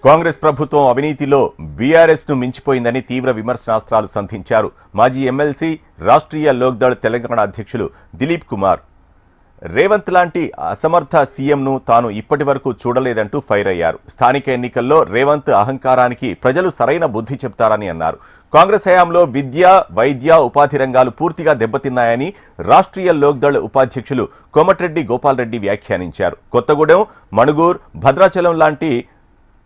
కాంగ్రెస్ ప్రభుత్వం అవినీతిలో బీఆర్ఎస్ ను మించిపోయిందని తీవ్ర విమర్శనాస్త్రాలు సంధించారు మాజీ ఎమ్మెల్సీ రాష్ట్రీయ లోక్దళ్ తెలంగాణ అధ్యక్షులు దిలీప్ కుమార్. రేవంత్ లాంటి అసమర్థ సీఎంను తాను ఇప్పటివరకు చూడలేదంటూ ఫైర్ అయ్యారు. స్థానిక ఎన్నికల్లో రేవంత్ అహంకారానికి ప్రజలు సరైన బుద్ధి చెప్తారని అన్నారు. కాంగ్రెస్ హయాంలో విద్య, వైద్య, ఉపాధి రంగాలు పూర్తిగా దెబ్బతిన్నాయని రాష్ట్రీయ లోక్దళ్ ఉపాధ్యక్షులు కోమటిరెడ్డి గోపాల్ రెడ్డి వ్యాఖ్యానించారు. కొత్తగూడెం, మణుగూర్, భద్రాచలం లాంటి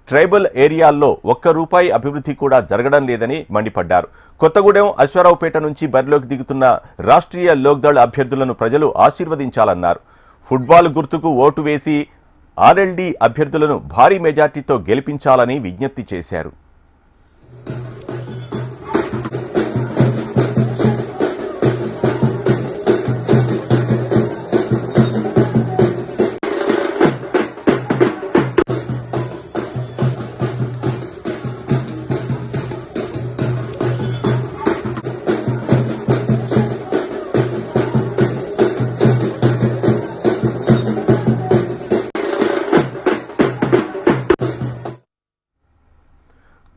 ట్రైబల్ ఏరియాల్లో ₹1 అభివృద్ధి కూడా జరగడం లేదని మండిపడ్డారు. కొత్తగూడెం, అశ్వారావుపేట నుంచి బరిలోకి దిగుతున్న రాష్ట్రీయ లోక్దళ్ అభ్యర్థులను ప్రజలు ఆశీర్వదించాలన్నారు. ఫుట్బాల్ గుర్తుకు ఓటు వేసి ఆర్ఎల్డీ అభ్యర్థులను భారీ మెజార్టీతో గెలిపించాలని విజ్ఞప్తి చేశారు.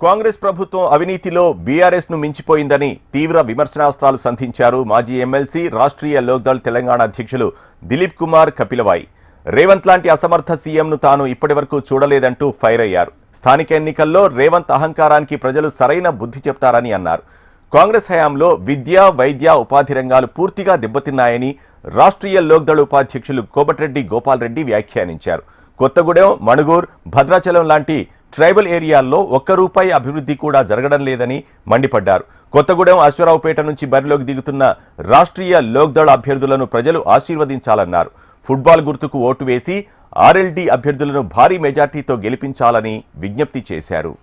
కాంగ్రెస్ ప్రభుత్వం అవినీతిలో బీఆర్ఎస్ ను మించిపోయిందని తీవ్ర విమర్శనాస్త్రాలు సంధించారు మాజీ ఎమ్మెల్సీ రాష్ట్రీయ లోక్దళ్ తెలంగాణ అధ్యక్షులు దిలీప్ కుమార్ కపిలవాయి. రేవంత్ లాంటి అసమర్థ సీఎంను తాను ఇప్పటివరకు చూడలేదంటూ ఫైర్ అయ్యారు. స్థానిక ఎన్నికల్లో రేవంత్ అహంకారానికి ప్రజలు సరైన బుద్ధి చెప్తారని అన్నారు. కాంగ్రెస్ హయాంలో విద్య, వైద్య, ఉపాధి రంగాలు పూర్తిగా దెబ్బతిన్నాయని రాష్ట్రీయ లోక్దళ్ ఉపాధ్యక్షులు కోమటిరెడ్డి గోపాల్ రెడ్డి వ్యాఖ్యానించారు. కొత్తగూడెం, మణుగూర్, భద్రాచలం లాంటి ట్రైబల్ ఏరియాల్లో ₹1 అభివృద్ధి కూడా జరగడం లేదని మండిపడ్డారు. కొత్తగూడెం, అశ్వారావుపేట నుంచి బరిలోకి దిగుతున్న రాష్ట్రీయ లోక్దళ్ అభ్యర్థులను ప్రజలు ఆశీర్వదించాలన్నారు. ఫుట్బాల్ గుర్తుకు ఓటు వేసి ఆర్ఎల్డీ అభ్యర్థులను భారీ మెజార్టీతో గెలిపించాలని విజ్ఞప్తి చేశారు.